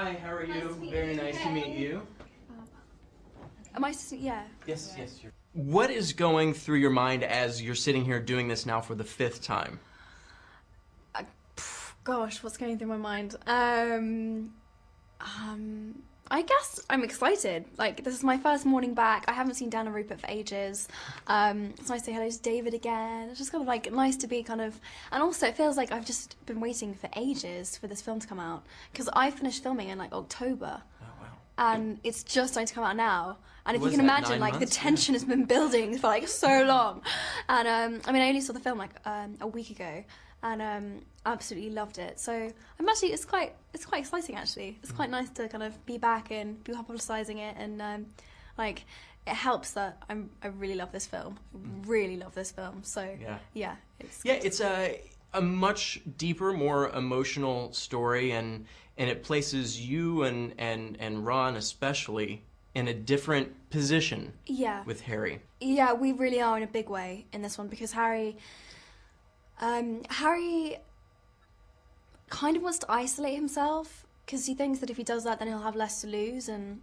Hi, how are you? Very nice to meet you. Am I? Yeah. Yes, yes. What is going through your mind as you're sitting here doing this now for the 5th time? Gosh, what's going through my mind? I guess I'm excited. Like, this is my first morning back. I haven't seen Dan and Rupert for ages. It's nice to say hello to David again. It's just kind of like nice to be kind of, and also it feels like I've just been waiting for ages for this film to come out, because I finished filming in like October. Oh, wow. And it's just starting to come out now. And if you Was can that imagine, 9 like, months? the tension has been building for like so long. And I mean, I only saw the film like a week ago, and absolutely loved it. So I'm actually, it's quite exciting actually. It's quite nice to kind of be back and be publicising it, and like, it helps that I really love this film. Really love this film. So yeah, it's a much deeper, more emotional story, and it places you and Ron especially in a different position. Yeah. With Harry. Yeah, we really are in a big way in this one, because Harry kind of wants to isolate himself, because he thinks that if he does that then he'll have less to lose, and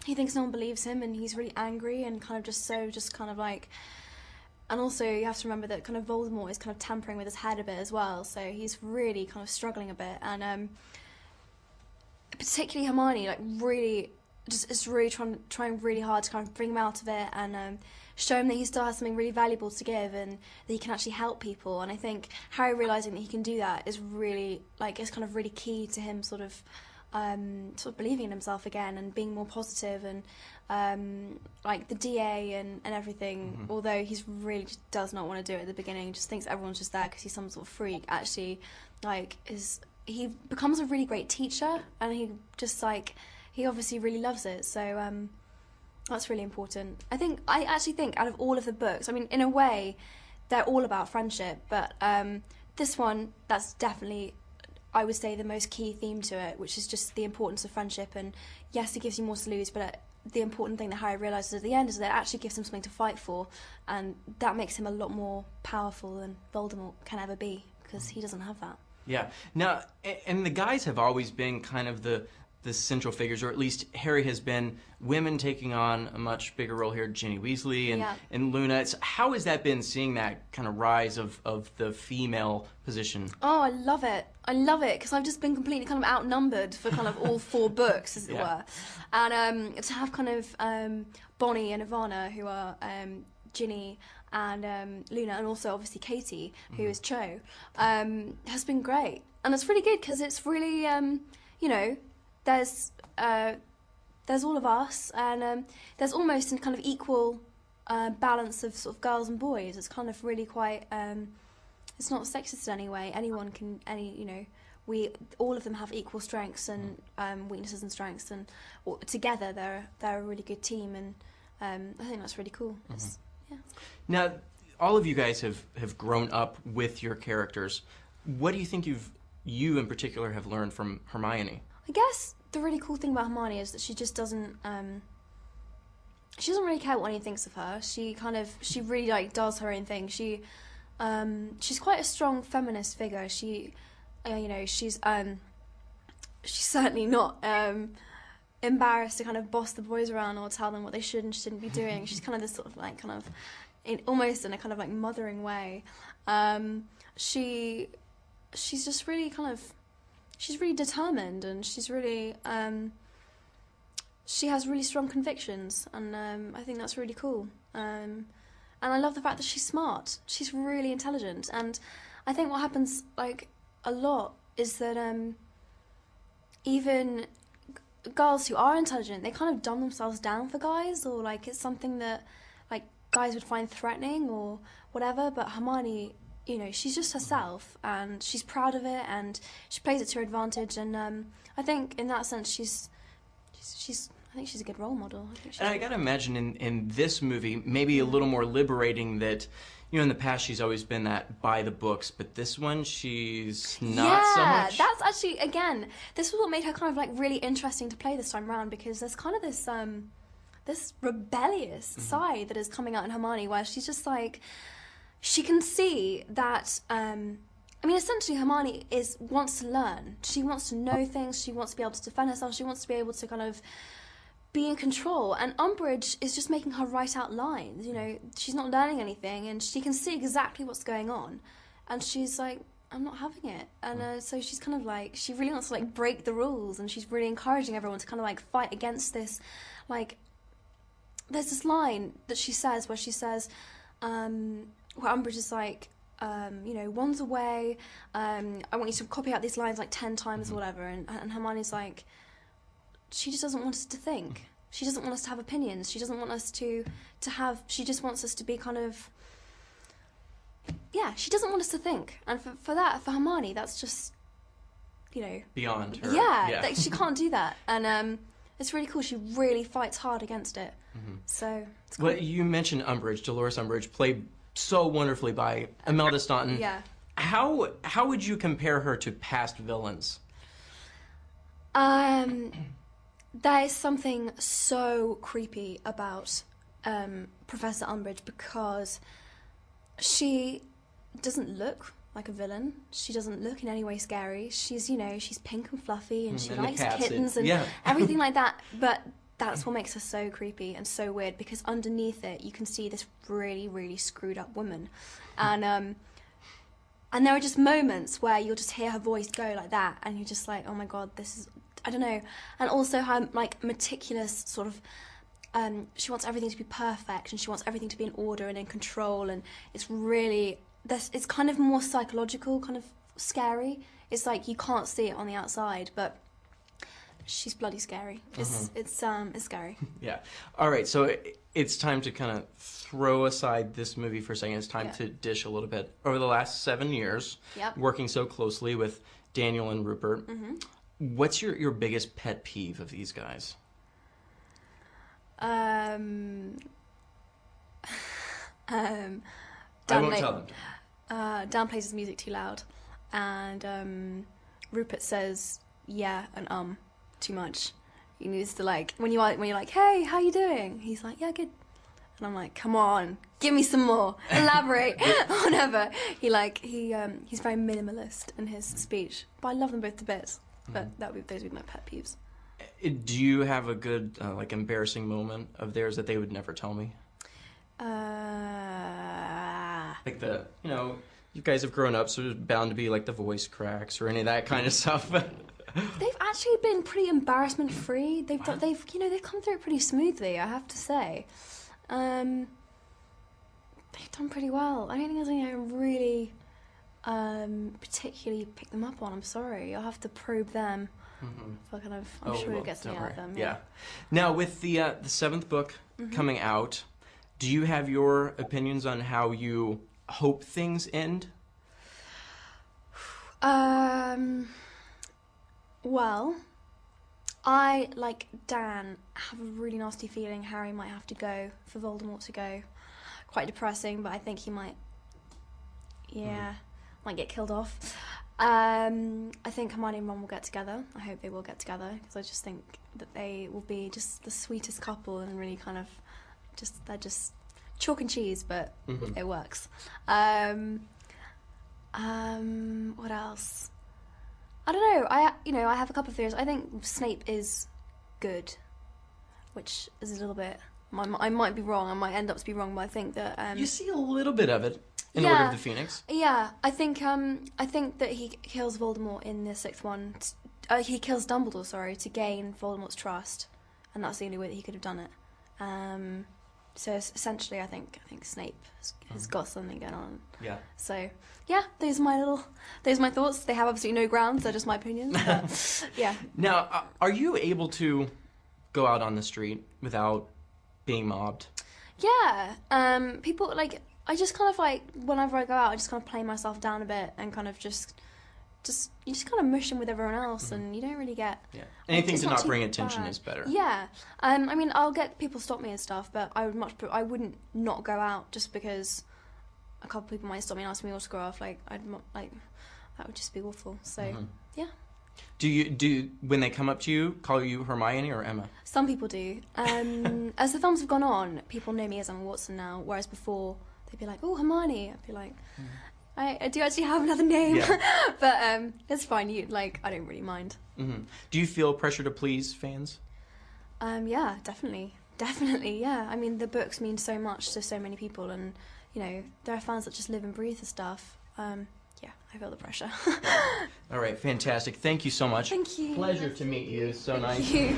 he thinks no one believes him, and he's really angry and kind of just kind of like, and also you have to remember that kind of Voldemort is kind of tampering with his head a bit as well, so he's really kind of struggling a bit, and particularly Hermione, like, really just is really trying really hard to kind of bring him out of it, and show him that he still has something really valuable to give, and that he can actually help people. And I think Harry realising that he can do that is really, like, is kind of really key to him sort of believing in himself again and being more positive, and like the DA and everything, although he's really just does not want to do it at the beginning, just thinks everyone's just there because he's some sort of freak, actually, like, he becomes a really great teacher, and he just, like, he obviously really loves it, so that's really important. I actually think out of all of the books, I mean, in a way, they're all about friendship, but this one, that's definitely, I would say, the most key theme to it, which is just the importance of friendship. And yes, it gives you more to lose, but the important thing that Harry realises at the end is that it actually gives him something to fight for, and that makes him a lot more powerful than Voldemort can ever be, because he doesn't have that. Yeah. Now, and the guys have always been kind of the central figures, or at least Harry has been. Women taking on a much bigger role here, Ginny Weasley and Luna. How has that been, seeing that kind of rise of the female position? Oh, I love it. I love it, because I've just been completely kind of outnumbered for kind of all 4 books, as it were. And to have kind of Bonnie and Ivana, who are Ginny and Luna, and also obviously Katie, who is Cho, has been great. And it's really good, because it's really, you know, there's all of us, and there's almost a kind of equal balance of sort of girls and boys. It's kind of really quite, it's not sexist in any way. Anyone can, you know, all of them have equal strengths and weaknesses and strengths, and together they're a really good team, and I think that's really cool. Yeah. Now, all of you guys have grown up with your characters. What do you think you in particular have learned from Hermione? I guess the really cool thing about Hermione is that she just doesn't really care what anyone thinks of her. She really, like, does her own thing. She's quite a strong feminist figure. She, you know, she's certainly not embarrassed to kind of boss the boys around or tell them what they should and shouldn't be doing. She's kind of this sort of, like, almost in a kind of, like, mothering way. She's just really kind of, she's really determined, and she's really, she has really strong convictions, and I think that's really cool. And I love the fact that she's smart. She's really intelligent, and I think what happens, like, a lot is that even girls who are intelligent, they kind of dumb themselves down for guys, or, like, it's something that, like, guys would find threatening or whatever, but Hermione, you know, she's just herself, and she's proud of it, and she plays it to her advantage, and I think in that sense I think she's a good role model. And I gotta imagine in this movie, maybe a little more liberating, that, you know, in the past she's always been that by the books, but this one she's not so much. Yeah, that's actually, again, this was what made her kind of, like, really interesting to play this time around, because there's kind of this this rebellious side that is coming out in Hermione, where she's just like, she can see that I mean, essentially, Hermione wants to learn. She wants to know things. She wants to be able to defend herself. She wants to be able to kind of be in control. And Umbridge is just making her write out lines. You know, she's not learning anything, and she can see exactly what's going on. And she's like, I'm not having it. And so she's kind of like, she really wants to like break the rules, and she's really encouraging everyone to kind of like fight against this. Like, there's this line that she says where she says, where Umbridge is like, you know, one's away, I want you to copy out these lines like 10 times or whatever. And Hermione's like, she just doesn't want us to think. She doesn't want us to have opinions. She doesn't want us to have, she just wants us to be kind of, yeah, she doesn't want us to think. And for Hermione, that's just, you know. Beyond her. Yeah. Like, she can't do that. And it's really cool. She really fights hard against it. So, it's cool. Well, you mentioned Umbridge, Dolores Umbridge, played so wonderfully by Imelda Staunton. Yeah. How would you compare her to past villains? There is something so creepy about Professor Umbridge, because she doesn't look like a villain. She doesn't look in any way scary. She's, you know, she's pink and fluffy, and she likes kittens and everything like that. But that's what makes her so creepy and so weird, because underneath it you can see this really, really screwed up woman. And there are just moments where you'll just hear her voice go like that, and you're just like, oh my god, this is, I don't know. And also her like meticulous sort of, she wants everything to be perfect, and she wants everything to be in order and in control, and it's really, it's kind of more psychological, kind of scary. It's like you can't see it on the outside, but she's bloody scary. It's scary. Yeah. All right, so it's time to kind of throw aside this movie for a second. It's time to dish a little bit. Over the last 7 years, working so closely with Daniel and Rupert, what's your biggest pet peeve of these guys? I won't tell them. Dan plays his music too loud, and Rupert says yeah and too much. He needs to, like, when you're like, hey, how you doing? He's like, yeah, good. And I'm like, come on, give me some more, elaborate, whatever. He's very minimalist in his speech, but I love them both to bits. But those would be my pet peeves. Do you have a good like embarrassing moment of theirs that they would never tell me? Like the, you know, you guys have grown up, so there's bound to be like the voice cracks or any of that kind of stuff. They've actually been pretty embarrassment free. They've come through it pretty smoothly, I have to say. They've done pretty well. I don't think there's anything I really particularly pick them up on. I'm sorry. I'll have to probe them. For kind of, I'm sure we'll get something out of them. Yeah. Now with the 7th book coming out, do you have your opinions on how you hope things end? Well, I, like Dan, have a really nasty feeling Harry might have to go, for Voldemort to go. Quite depressing, but I think he might, might get killed off. I think Hermione and Ron will get together. I hope they will get together, because I just think that they will be just the sweetest couple, and really kind of they're just chalk and cheese, but it works. What else? I don't know. I have a couple of theories. I think Snape is good, which is a little bit. I might be wrong. I might end up to be wrong, but I think that you see a little bit of it in Order of the Phoenix. Yeah, I think that he kills Voldemort in the 6th one. He kills Dumbledore, sorry, to gain Voldemort's trust, and that's the only way that he could have done it. So essentially, I think Snape has got something going on. Yeah. So yeah, those are my thoughts. They have absolutely no grounds. They're just my opinions. But, yeah. Now, are you able to go out on the street without being mobbed? Yeah. People like, I just kind of like, whenever I go out, I just kind of play myself down a bit and kind of just you just kind of mush in with everyone else, and you don't really get. Yeah. Anything to not bring attention is better. Yeah. I mean, I'll get people to stop me and stuff, but I wouldn't not go out just because a couple people might stop me and ask me autograph. Like, that would just be awful. So yeah. Do you when they come up to you, call you Hermione or Emma? Some people do. As the films have gone on, people know me as Emma Watson now, whereas before they'd be like, "Oh, Hermione." I'd be like, I do actually have another name, Yeah. but it's fine. I don't really mind. Mm-hmm. Do you feel pressure to please fans? Yeah, definitely, yeah. I mean, the books mean so much to so many people, and there are fans that just live and breathe the stuff. Yeah, I feel the pressure. All right, fantastic. Thank you so much. Thank you. Pleasure to meet you. So nice. Thank you.